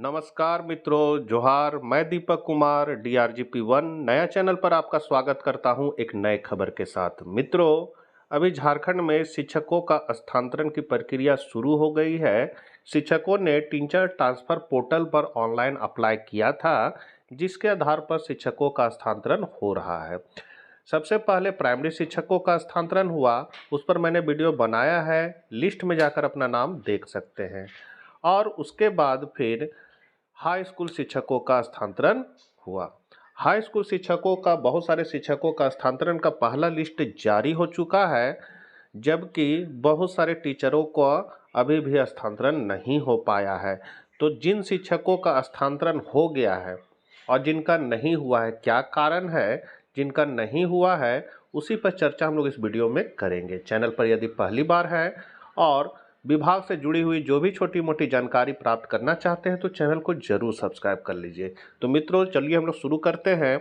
नमस्कार मित्रों, जोहार। मैं दीपक कुमार DRGP1 नया चैनल पर आपका स्वागत करता हूं एक नए खबर के साथ। मित्रों, अभी झारखंड में शिक्षकों का स्थानांतरण की प्रक्रिया शुरू हो गई है। शिक्षकों ने टीचर ट्रांसफर पोर्टल पर ऑनलाइन अप्लाई किया था, जिसके आधार पर शिक्षकों का स्थानांतरण हो रहा है। सबसे पहले प्राइमरी शिक्षकों का स्थानांतरण हुआ, उस पर मैंने वीडियो बनाया है, लिस्ट में जाकर अपना नाम देख सकते हैं। और उसके बाद फिर हाई स्कूल शिक्षकों का स्थानांतरण हुआ। हाई स्कूल शिक्षकों का बहुत सारे शिक्षकों का स्थानांतरण का पहला लिस्ट जारी हो चुका है, जबकि बहुत सारे टीचरों को अभी भी स्थानांतरण नहीं हो पाया है। तो जिन शिक्षकों का स्थानांतरण हो गया है और जिनका नहीं हुआ है, क्या कारण है, जिनका नहीं हुआ है उसी पर चर्चा हम लोग इस वीडियो में करेंगे। चैनल पर यदि पहली बार है और विभाग से जुड़ी हुई जो भी छोटी मोटी जानकारी प्राप्त करना चाहते हैं तो चैनल को जरूर सब्सक्राइब कर लीजिए। तो मित्रों, चलिए हम लोग शुरू करते हैं।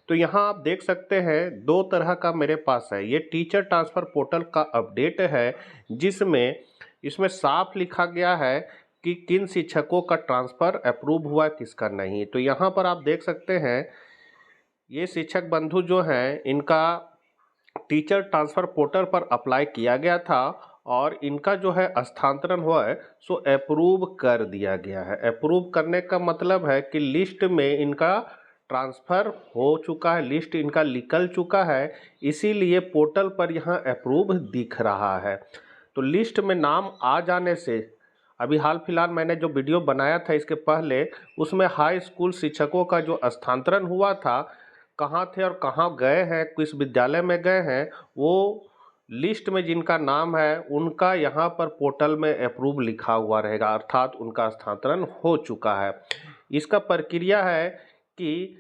तो यहाँ आप देख सकते हैं दो तरह का मेरे पास है। ये टीचर ट्रांसफ़र पोर्टल का अपडेट है, जिसमें इसमें साफ लिखा गया है कि किन शिक्षकों का ट्रांसफ़र अप्रूव हुआ, किसका नहीं। तो यहाँ पर आप देख सकते हैं ये शिक्षक बंधु जो हैं, इनका टीचर ट्रांसफ़र पोर्टल पर अप्लाई किया गया था और इनका जो है स्थानांतरण हुआ है सो अप्रूव कर दिया गया है। अप्रूव करने का मतलब है कि लिस्ट में इनका ट्रांसफ़र हो चुका है, लिस्ट इनका निकल चुका है, इसीलिए पोर्टल पर यहाँ अप्रूव दिख रहा है। तो लिस्ट में नाम आ जाने से अभी हाल फिलहाल मैंने जो वीडियो बनाया था इसके पहले, उसमें हाई स्कूल शिक्षकों का जो स्थानांतरण हुआ था, कहाँ थे और कहाँ गए हैं, किस विद्यालय में गए हैं, वो लिस्ट में जिनका नाम है उनका यहाँ पर पोर्टल में अप्रूव लिखा हुआ रहेगा, अर्थात उनका स्थानांतरण हो चुका है। इसका प्रक्रिया है कि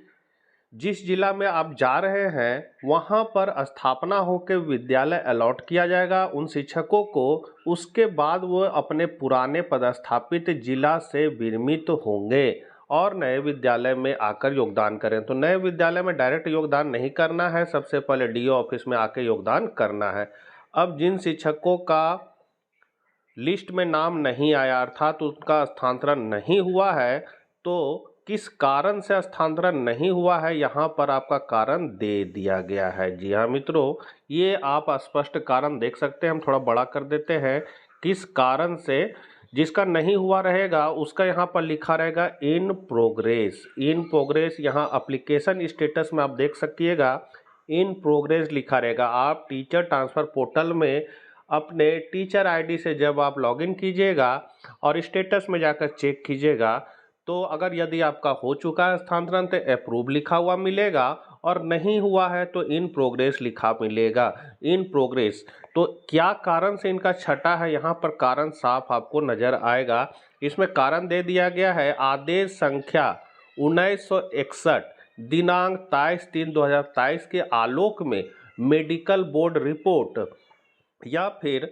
जिस जिला में आप जा रहे हैं वहाँ पर स्थापना होकर विद्यालय अलॉट किया जाएगा उन शिक्षकों को। उसके बाद वो अपने पुराने पदस्थापित जिला से विरमित होंगे और नए विद्यालय में आकर योगदान करें। तो नए विद्यालय में डायरेक्ट योगदान नहीं करना है, सबसे पहले DO ऑफिस में आके योगदान करना है। अब जिन शिक्षकों का लिस्ट में नाम नहीं आया, अर्थात उनका स्थानांतरण नहीं हुआ है, तो किस कारण से स्थानांतरण नहीं हुआ है यहाँ पर आपका कारण दे दिया गया है। जी हाँ मित्रों, ये आप स्पष्ट कारण देख सकते हैं। हम थोड़ा बड़ा कर देते हैं। किस कारण से जिसका नहीं हुआ रहेगा उसका यहाँ पर लिखा रहेगा इन प्रोग्रेस। इन प्रोग्रेस यहाँ एप्लीकेशन स्टेटस में आप देख सकिएगा इन प्रोग्रेस लिखा रहेगा। आप टीचर ट्रांसफ़र पोर्टल में अपने टीचर ID से जब आप लॉगिन कीजिएगा और स्टेटस में जाकर चेक कीजिएगा, तो अगर यदि आपका हो चुका है स्थानांतरण तो अप्रूव लिखा हुआ मिलेगा और नहीं हुआ है तो इन प्रोग्रेस लिखा मिलेगा। इन प्रोग्रेस तो क्या कारण से इनका छटा है, यहाँ पर कारण साफ आपको नज़र आएगा। इसमें कारण दे दिया गया है आदेश संख्या 1961 दिनांक 23/3/2023 के आलोक में मेडिकल बोर्ड रिपोर्ट या फिर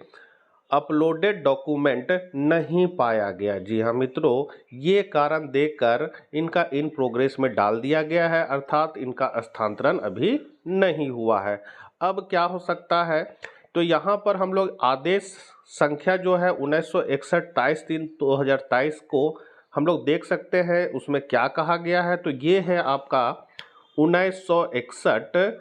अपलोडेड डॉक्यूमेंट नहीं पाया गया। जी हाँ मित्रों, ये कारण देकर इनका इन प्रोग्रेस में डाल दिया गया है, अर्थात इनका स्थानांतरण अभी नहीं हुआ है। अब क्या हो सकता है, तो यहाँ पर हम लोग आदेश संख्या जो है 1961 23/3/2023 को हम लोग देख सकते हैं। उसमें क्या कहा गया है, तो ये है आपका 1961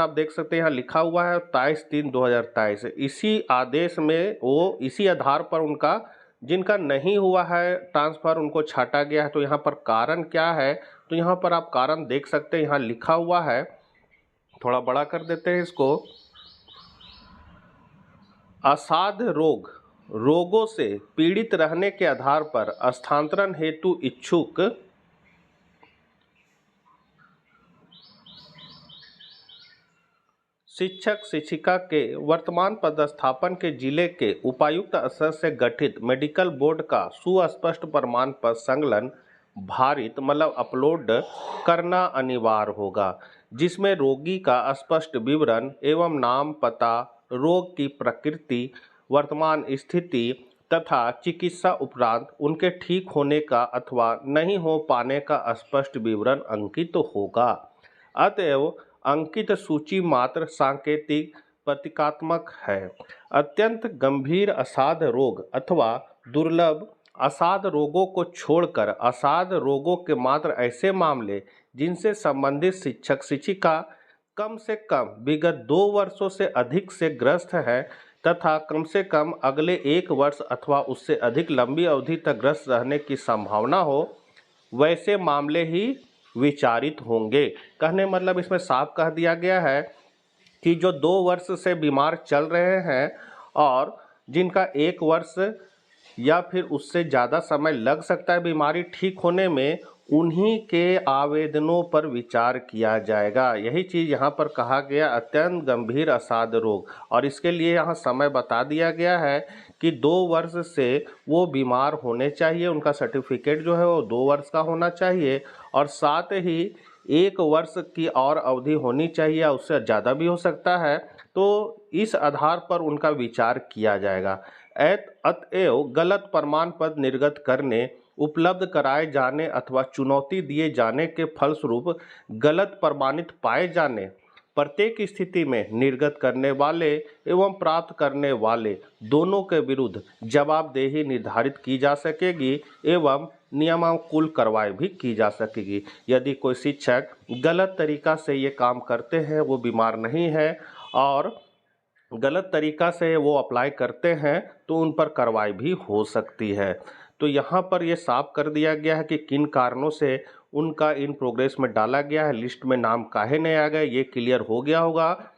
आप देख सकते हैं यहाँ लिखा हुआ है 23/3/2023। इसी आदेश में वो इसी आधार पर उनका जिनका नहीं हुआ है ट्रांसफ़र उनको छाटा गया है। तो यहाँ पर कारण क्या है, तो यहाँ पर आप कारण देख सकते हैं, यहाँ लिखा हुआ है। थोड़ा बड़ा कर देते हैं इसको। असाध्य रोगों से पीड़ित रहने के आधार पर स्थानांतरण हेतु इच्छुक शिक्षक शिक्षिका के वर्तमान पदस्थापन के जिले के उपायुक्त स्तर से गठित मेडिकल बोर्ड का सुस्पष्ट प्रमाण पत्र संकलन भारित मतलब अपलोड करना अनिवार्य होगा, जिसमें रोगी का स्पष्ट विवरण एवं नाम, पता, रोग की प्रकृति, वर्तमान स्थिति तथा चिकित्सा उपरांत उनके ठीक होने का अथवा नहीं हो पाने का स्पष्ट विवरण अंकित होगा। अतएव अंकित सूची मात्र सांकेतिक प्रतीकात्मक है। अत्यंत गंभीर असाध्य रोग अथवा दुर्लभ असाध रोगों को छोड़कर असाध रोगों के मात्र ऐसे मामले जिनसे संबंधित शिक्षक शिक्षिका कम से कम विगत 2 वर्षों से अधिक से ग्रस्त है तथा कम से कम अगले 1 वर्ष अथवा उससे अधिक लंबी अवधि तक ग्रस्त रहने की संभावना हो, वैसे मामले ही विचारित होंगे। कहने मतलब इसमें साफ कह दिया गया है कि जो 2 वर्ष से बीमार चल रहे हैं और जिनका 1 वर्ष या फिर उससे ज़्यादा समय लग सकता है बीमारी ठीक होने में, उन्हीं के आवेदनों पर विचार किया जाएगा। यही चीज़ यहाँ पर कहा गया, अत्यंत गंभीर असाध रोग, और इसके लिए यहाँ समय बता दिया गया है कि 2 वर्ष से वो बीमार होने चाहिए, उनका सर्टिफिकेट जो है वो 2 वर्ष का होना चाहिए और साथ ही 1 वर्ष की और अवधि होनी चाहिए या उससे ज़्यादा भी हो सकता है। तो इस आधार पर उनका विचार किया जाएगा। अतएव गलत प्रमाण पत्र निर्गत करने, उपलब्ध कराए जाने अथवा चुनौती दिए जाने के फलस्वरूप गलत प्रमाणित पाए जाने, प्रत्येक स्थिति में निर्गत करने वाले एवं प्राप्त करने वाले दोनों के विरुद्ध जवाबदेही निर्धारित की जा सकेगी एवं नियमानुकूल कार्रवाई भी की जा सकेगी। यदि कोई शिक्षक गलत तरीका से ये काम करते हैं, वो बीमार नहीं है और गलत तरीका से वो अप्लाई करते हैं, तो उन पर कार्रवाई भी हो सकती है। तो यहाँ पर ये साफ कर दिया गया है कि किन कारणों से उनका इन प्रोग्रेस में डाला गया है, लिस्ट में नाम काहे नहीं आ गए, ये क्लियर हो गया होगा।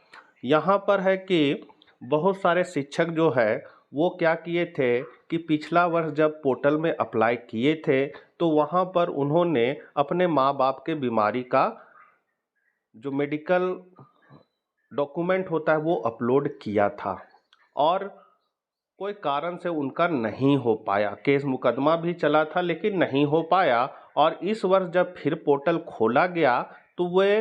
यहाँ पर है कि बहुत सारे शिक्षक जो है वो क्या किए थे कि पिछला वर्ष जब पोर्टल में अप्लाई किए थे तो वहाँ पर उन्होंने अपने माँ बाप के बीमारी का जो मेडिकल डॉक्यूमेंट होता है वो अपलोड किया था और कोई कारण से उनका नहीं हो पाया, केस मुकदमा भी चला था लेकिन नहीं हो पाया। और इस वर्ष जब फिर पोर्टल खोला गया तो वे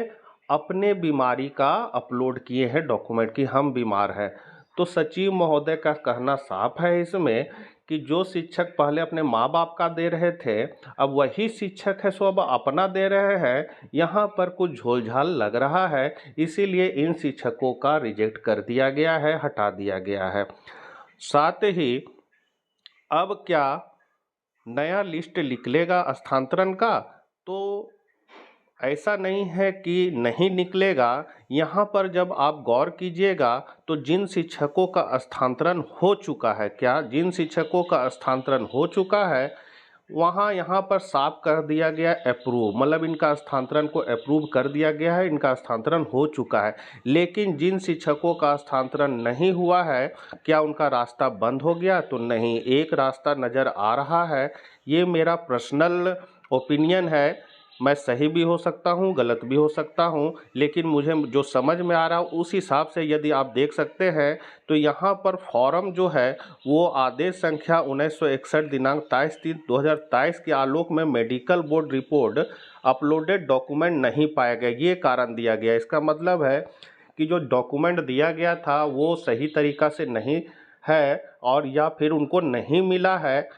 अपने बीमारी का अपलोड किए हैं डॉक्यूमेंट कि हम बीमार हैं। तो सचिव महोदय का कहना साफ है इसमें कि जो शिक्षक पहले अपने माँ बाप का दे रहे थे, अब वही शिक्षक है सो अब अपना दे रहे हैं। यहाँ पर कुछ झोलझाल लग रहा है, इसीलिए इन शिक्षकों का रिजेक्ट कर दिया गया है, हटा दिया गया है। साथ ही अब क्या नया लिस्ट निकलेगा स्थानांतरण का, तो ऐसा नहीं है कि नहीं निकलेगा। यहाँ पर जब आप गौर कीजिएगा तो जिन शिक्षकों का स्थानांतरण हो चुका है, क्या जिन शिक्षकों का स्थानांतरण हो चुका है वहाँ यहाँ पर साफ कर दिया गया अप्रूव, मतलब इनका स्थानांतरण को अप्रूव कर दिया गया है, इनका स्थानांतरण हो चुका है। लेकिन जिन शिक्षकों का स्थानांतरण नहीं हुआ है, क्या उनका रास्ता बंद हो गया? तो नहीं, एक रास्ता नज़र आ रहा है। ये मेरा पर्सनल ओपिनियन है, मैं सही भी हो सकता हूँ, गलत भी हो सकता हूँ, लेकिन मुझे जो समझ में आ रहा है उस हिसाब से यदि आप देख सकते हैं तो यहाँ पर फॉर्म जो है वो आदेश संख्या 1961 दिनांक 23/3/2023 के आलोक में medical board report uploaded document नहीं पाया गया, ये कारण दिया गया। इसका मतलब है कि जो डॉक्यूमेंट दिया गया था वो सही तरीका से नहीं है और या फिर उनको नहीं मिला है,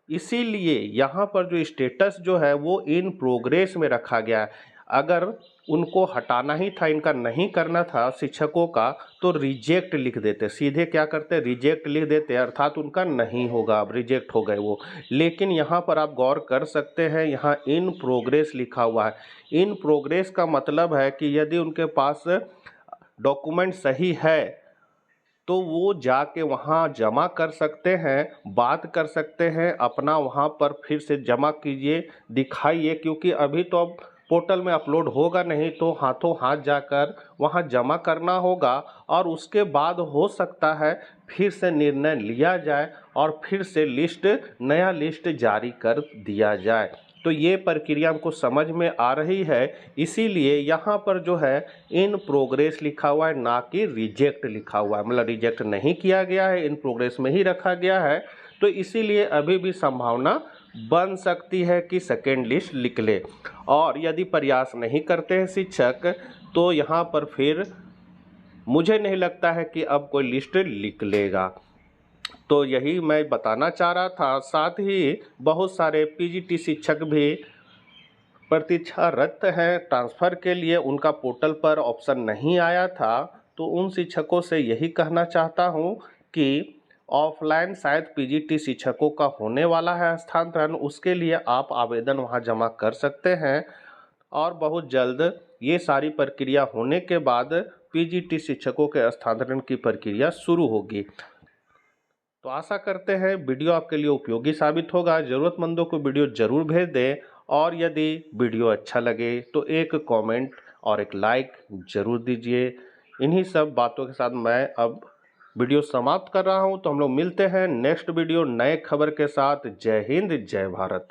इसीलिए यहाँ पर जो स्टेटस जो है वो इन प्रोग्रेस में रखा गया है। अगर उनको हटाना ही था, इनका नहीं करना था शिक्षकों का, तो रिजेक्ट लिख देते, सीधे क्या करते रिजेक्ट लिख देते, अर्थात उनका नहीं होगा, अब रिजेक्ट हो गए वो। लेकिन यहाँ पर आप गौर कर सकते हैं, यहाँ इन प्रोग्रेस लिखा हुआ है। इन प्रोग्रेस का मतलब है कि यदि उनके पास डॉक्यूमेंट सही है तो वो जाके वहाँ जमा कर सकते हैं, बात कर सकते हैं, अपना वहाँ पर फिर से जमा कीजिए, दिखाइए, क्योंकि अभी तो अब पोर्टल में अपलोड होगा नहीं, तो हाथों हाथ जाकर वहाँ जमा करना होगा और उसके बाद हो सकता है फिर से निर्णय लिया जाए और फिर से नया लिस्ट जारी कर दिया जाए। तो ये प्रक्रिया हमको समझ में आ रही है, इसीलिए यहाँ पर जो है इन प्रोग्रेस लिखा हुआ है, ना कि रिजेक्ट लिखा हुआ है, मतलब रिजेक्ट नहीं किया गया है, इन प्रोग्रेस में ही रखा गया है। तो इसीलिए अभी भी संभावना बन सकती है कि सेकेंड लिस्ट निकले, और यदि प्रयास नहीं करते हैं शिक्षक तो यहाँ पर फिर मुझे नहीं लगता है कि अब कोई लिस्ट निकलेगा। तो यही मैं बताना चाह रहा था। साथ ही बहुत सारे पीजीटी शिक्षक भी प्रतीक्षारत हैं ट्रांसफ़र के लिए, उनका पोर्टल पर ऑप्शन नहीं आया था, तो उन शिक्षकों से यही कहना चाहता हूँ कि ऑफलाइन शायद पीजीटी शिक्षकों का होने वाला है हस्तांतरण, उसके लिए आप आवेदन वहां जमा कर सकते हैं और बहुत जल्द ये सारी प्रक्रिया होने के बाद पीजीटी शिक्षकों के हस्तांतरण की प्रक्रिया शुरू होगी। तो आशा करते हैं वीडियो आपके लिए उपयोगी साबित होगा। ज़रूरतमंदों को वीडियो ज़रूर भेज दें और यदि वीडियो अच्छा लगे तो एक कमेंट और एक लाइक ज़रूर दीजिए। इन्हीं सब बातों के साथ मैं अब वीडियो समाप्त कर रहा हूं। तो हम लोग मिलते हैं नेक्स्ट वीडियो नए खबर के साथ। जय हिंद, जय भारत।